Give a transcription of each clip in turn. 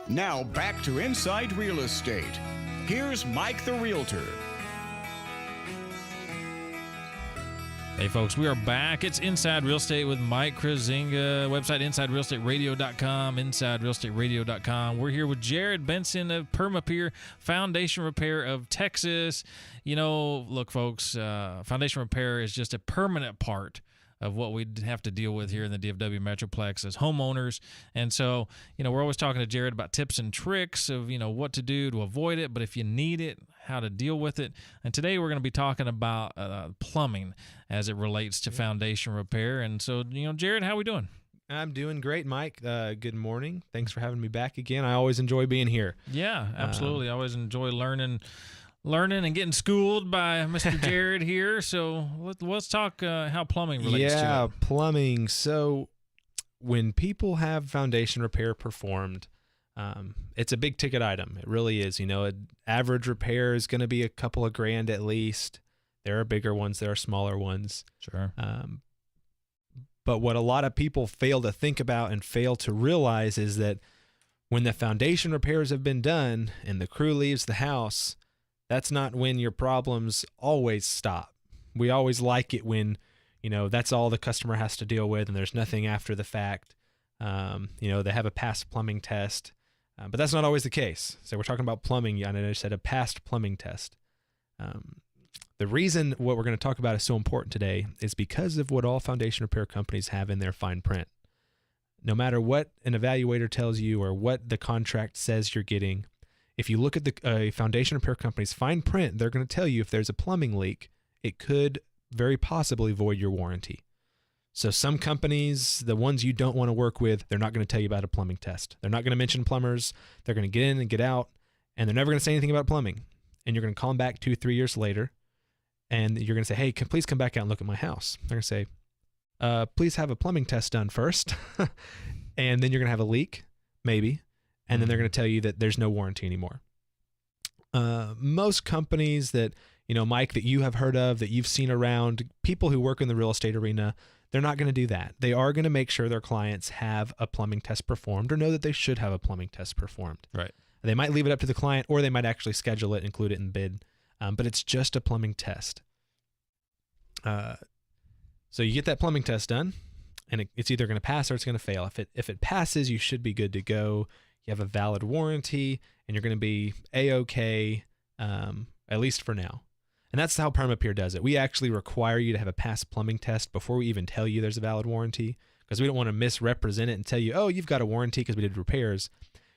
Now back to Inside Real Estate. Here's Mike the Realtor. Hey folks, we are back. It's Inside Real Estate with Mike Kruizinga. Website InsideRealEstateRadio.com, InsideRealEstateRadio.com. We're here with Jared Benson of Perma Pier Foundation Repair of Texas. You know, look folks, foundation repair is just a permanent part of what we have to deal with here in the DFW Metroplex as homeowners. And so, you know, we're always talking to Jared about tips and tricks of, you know, what to do to avoid it, but if you need it, how to deal with it. And today we're going to be talking about plumbing as it relates to foundation repair. And so, you know, Jared, how are we doing? I'm doing great, Mike. Good morning. Thanks for having me back again. I always enjoy being here. Yeah, absolutely. I always enjoy learning and getting schooled by Mr. Jared here. So let's talk how plumbing relates to it. Yeah, plumbing. So when people have foundation repair performed, it's a big ticket item. It really is. You know, an average repair is going to be a couple of grand at least. There are bigger ones. There are smaller ones. Sure. But what a lot of people fail to think about and fail to realize is that when the foundation repairs have been done and the crew leaves the house, that's not when your problems always stop. We always like it when, you know, that's all the customer has to deal with and there's nothing after the fact. You know, they have a past plumbing test, but that's not always the case. So we're talking about plumbing, and I said a past plumbing test. The reason what we're going to talk about is so important today is because of what all foundation repair companies have in their fine print. No matter what an evaluator tells you or what the contract says you're getting, if you look at the foundation repair company's fine print, they're going to tell you if there's a plumbing leak, it could very possibly void your warranty. So some companies, the ones you don't want to work with, they're not going to tell you about a plumbing test. They're not going to mention plumbers. They're going to get in and get out, and they're never going to say anything about plumbing. And you're going to call them back 2-3 years later, and you're going to say, hey, please come back out and look at my house. They're going to say, please have a plumbing test done first. And then you're going to have a leak, maybe. And then they're going to tell you that there's no warranty anymore. Most companies that, you know, Mike, that you have heard of, that you've seen around, people who work in the real estate arena, they're not going to do that. They are going to make sure their clients have a plumbing test performed or know that they should have a plumbing test performed. Right. They might leave it up to the client, or they might actually schedule it, include it in bid. But it's just a plumbing test. So you get that plumbing test done, and it's either going to pass or it's going to fail. If it passes, you should be good to go. You have a valid warranty, and you're going to be A-OK, at least for now. And that's how Perma Pier does it. We actually require you to have a past plumbing test before we even tell you there's a valid warranty, because we don't want to misrepresent it and tell you, oh, you've got a warranty because we did repairs,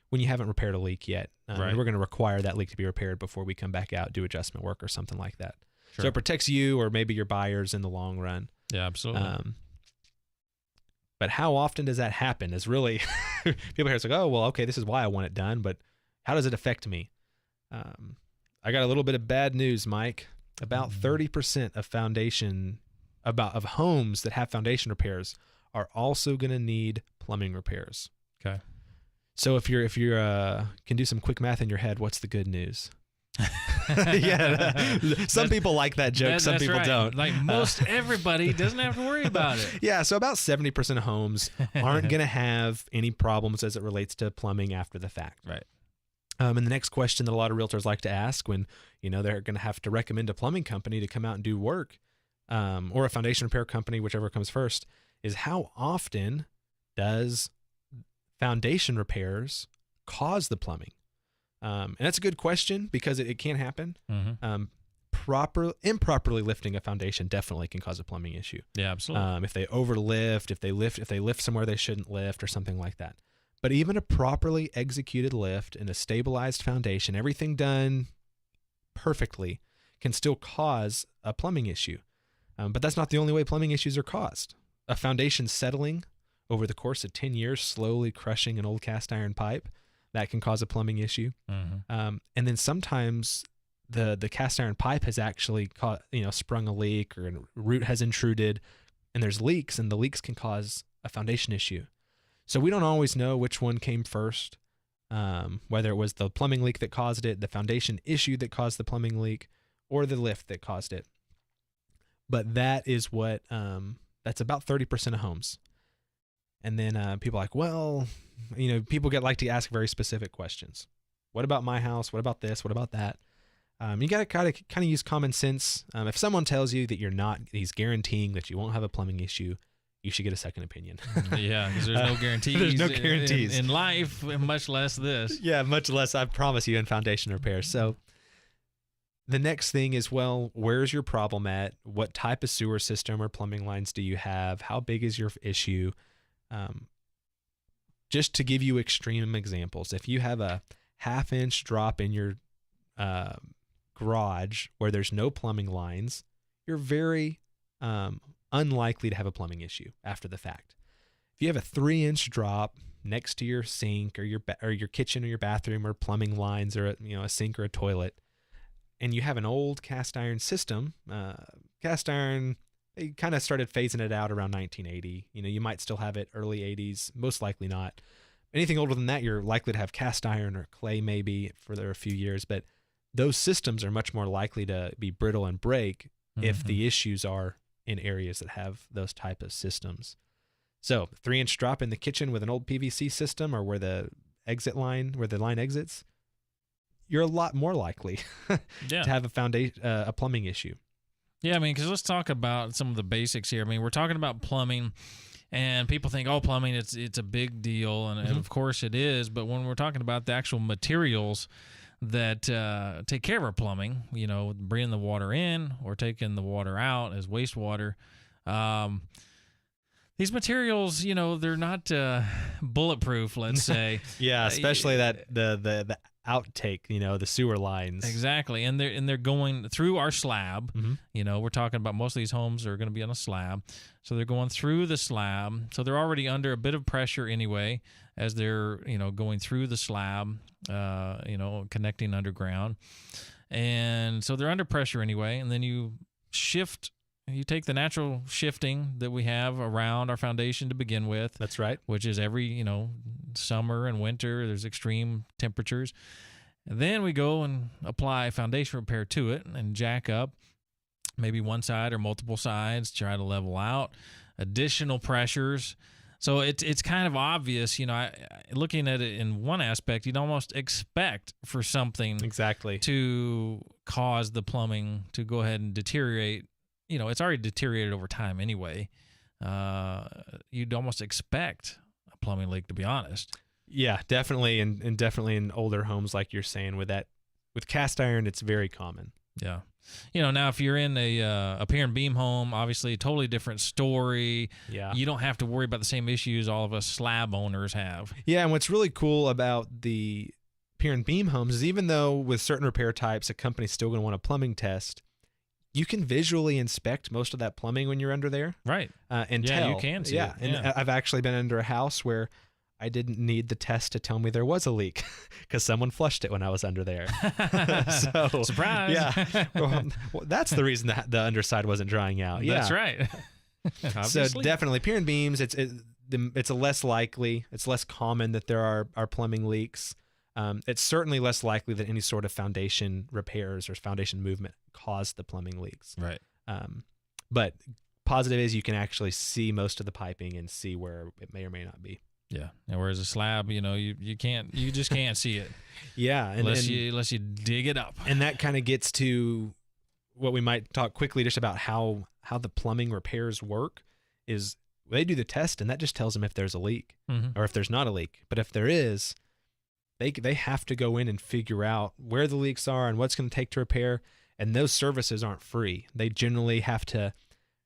when you haven't repaired a leak yet. Right. And we're going to require that leak to be repaired before we come back out, do adjustment work or something like that. Sure. So it protects you or maybe your buyers in the long run. Yeah, absolutely. But how often does that happen is really, people here, it's like, oh, well, okay, this is why I want it done, but how does it affect me? I got a little bit of bad news, Mike. About 30% of homes that have foundation repairs are also going to need plumbing repairs. Okay. So if you can do some quick math in your head, what's the good news? Yeah, some people like that joke. Some people don't. Like most everybody doesn't have to worry about it. Yeah, so about 70% of homes aren't going to have any problems as it relates to plumbing after the fact. Right. And the next question that a lot of realtors like to ask when, you know, they're going to have to recommend a plumbing company to come out and do work, or a foundation repair company, whichever comes first, is how often does foundation repairs cause the plumbing? And that's a good question because it can happen. Mm-hmm. Improperly lifting a foundation definitely can cause a plumbing issue. Yeah, absolutely. If they overlift, if they lift somewhere they shouldn't lift or something like that. But even a properly executed lift and a stabilized foundation, everything done perfectly, can still cause a plumbing issue. But that's not the only way plumbing issues are caused. A foundation settling over the course of 10 years, slowly crushing an old cast iron pipe, that can cause a plumbing issue. Mm-hmm. And then sometimes the cast iron pipe has actually sprung a leak, or a root has intruded, and there's leaks, and the leaks can cause a foundation issue. So we don't always know which one came first, whether it was the plumbing leak that caused it, the foundation issue that caused the plumbing leak, or the lift that caused it. But that is what, that's about 30% of homes. And then people are like, well, people like to ask very specific questions. What about my house? What about this? What about that? You got to kind of use common sense. If someone tells you that he's guaranteeing that you won't have a plumbing issue, you should get a second opinion. Yeah, because there's no guarantees. There's no guarantees in life, much less this. Yeah, much less, I promise you, in foundation repair. So the next thing is, well, where's your problem at? What type of sewer system or plumbing lines do you have? How big is your issue? Just to give you extreme examples, if you have a half-inch drop in your garage where there's no plumbing lines, you're very unlikely to have a plumbing issue after the fact. If you have a 3-inch drop next to your sink or your kitchen or your bathroom or plumbing lines or a sink or a toilet, and you have an old cast iron system, cast iron, they kind of started phasing it out around 1980. You might still have it early 80s, most likely not. Anything older than that, you're likely to have cast iron or clay maybe for a few years, but those systems are much more likely to be brittle and break if the issues are in areas that have those type of systems. So 3-inch drop in the kitchen with an old PVC system or where the line exits, you're a lot more likely to have a plumbing issue. Yeah, because let's talk about some of the basics here. We're talking about plumbing, and people think, plumbing, it's a big deal, and of course it is. But when we're talking about the actual materials that take care of our plumbing, bringing the water in or taking the water out as wastewater, these materials, they're not bulletproof, let's say. Yeah, especially that the outtake, the sewer lines. Exactly, and they're going through our slab. We're talking about most of these homes are going to be on a slab, so they're going through the slab. So they're already under a bit of pressure anyway as they're going through the slab, connecting underground, and so they're under pressure anyway. And then you take the natural shifting that we have around our foundation to begin with. That's right. Which is every, summer and winter, there's extreme temperatures. And then we go and apply foundation repair to it and jack up maybe one side or multiple sides, try to level out additional pressures. So it's kind of obvious, looking at it in one aspect, you'd almost expect for something exactly to cause the plumbing to go ahead and deteriorate. It's already deteriorated over time anyway. You'd almost expect a plumbing leak, to be honest. Yeah, definitely, and definitely in older homes, like you're saying, with cast iron, it's very common. Yeah. Now if you're in a pier and beam home, obviously a totally different story. Yeah. You don't have to worry about the same issues all of us slab owners have. Yeah, and what's really cool about the pier and beam homes is even though with certain repair types, a company's still going to want a plumbing test, you can visually inspect most of that plumbing when you're under there. Right. And yeah, tell. You can see it. And yeah. I've actually been under a house where I didn't need the test to tell me there was a leak because someone flushed it when I was under there. So, surprise. Yeah. Well, that's the reason that the underside wasn't drying out. Yeah. That's right. So definitely pier and beams, it's less likely, it's less common that there are plumbing leaks. It's certainly less likely that any sort of foundation repairs or foundation movement caused the plumbing leaks. Right. But positive is you can actually see most of the piping and see where it may or may not be. Yeah. And whereas a slab, you just can't see it. Yeah. Unless you dig it up. And that kind of gets to what we might talk quickly just about how the plumbing repairs work is they do the test and that just tells them if there's a leak or if there's not a leak. But if there is, they have to go in and figure out where the leaks are and what's going to take to repair. And those services aren't free. They generally have to,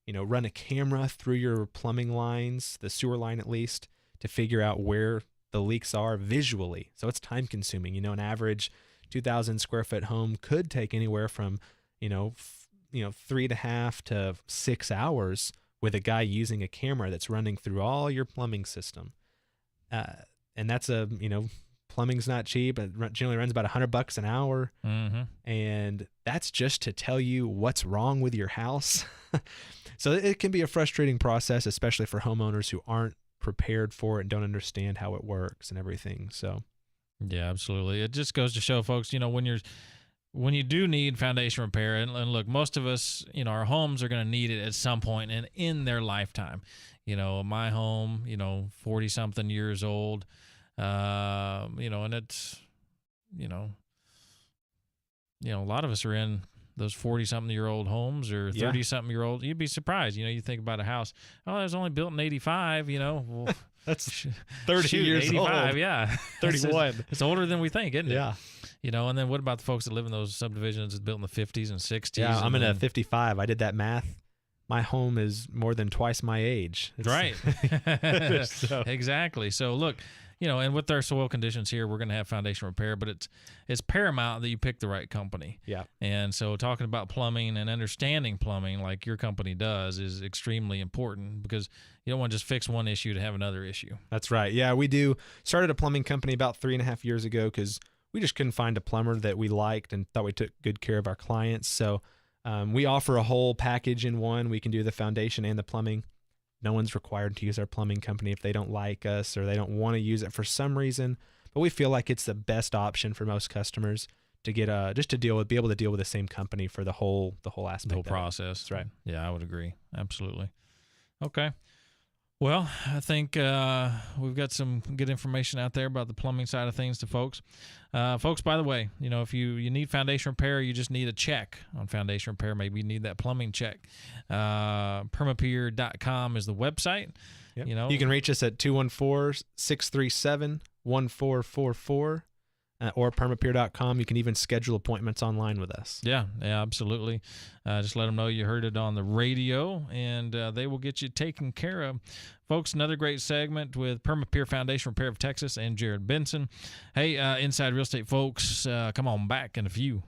run a camera through your plumbing lines, the sewer line at least, to figure out where the leaks are visually. So it's time consuming. An average 2,000 square foot home could take anywhere from, 3.5 to 6 hours with a guy using a camera that's running through all your plumbing system. And that's plumbing's not cheap. It generally runs about $100 an hour. And that's just to tell you what's wrong with your house. So it can be a frustrating process, especially for homeowners who aren't prepared for it and don't understand how it works and everything. So yeah, absolutely. It just goes to show, folks, when you're when you do need foundation repair, and look, most of us, our homes are going to need it at some point and in their lifetime. My home, 40-something years old, and it's, a lot of us are in those 40-something-year-old homes or 30-something-year-old. You'd be surprised. You think about a house. Oh, it was only built in 85, Well, that's 30 years 85, old. Yeah. 31. It's older than we think, isn't it? Yeah. And then what about the folks that live in those subdivisions built in the 50s and 60s? Yeah, I'm in a 55. I did that math. My home is more than twice my age. Right. So. Exactly. So look, and with our soil conditions here, we're going to have foundation repair, but it's paramount that you pick the right company. Yeah. And so talking about plumbing and understanding plumbing like your company does is extremely important, because you don't want to just fix one issue to have another issue. That's right. Yeah, we started a plumbing company about 3.5 years ago because we just couldn't find a plumber that we liked and thought we took good care of our clients. So we offer a whole package in one. We can do the foundation and the plumbing. No one's required to use our plumbing company if they don't like us or they don't want to use it for some reason. But we feel like it's the best option for most customers to get be able to deal with the same company for the whole aspect. The whole process. That's right. Yeah, I would agree. Absolutely. Okay. Well, I think we've got some good information out there about the plumbing side of things to folks. Folks, by the way, if you need foundation repair, you just need a check on foundation repair. Maybe you need that plumbing check. Permapier.com is the website. Yep. You can reach us at 214-637-1444 or permapier.com. You can even schedule appointments online with us. Yeah, absolutely. Just let them know you heard it on the radio, and they will get you taken care of. Folks, another great segment with Perma Pier Foundation Repair of Texas and Jared Benson. Hey, Inside Real Estate folks, come on back in a few.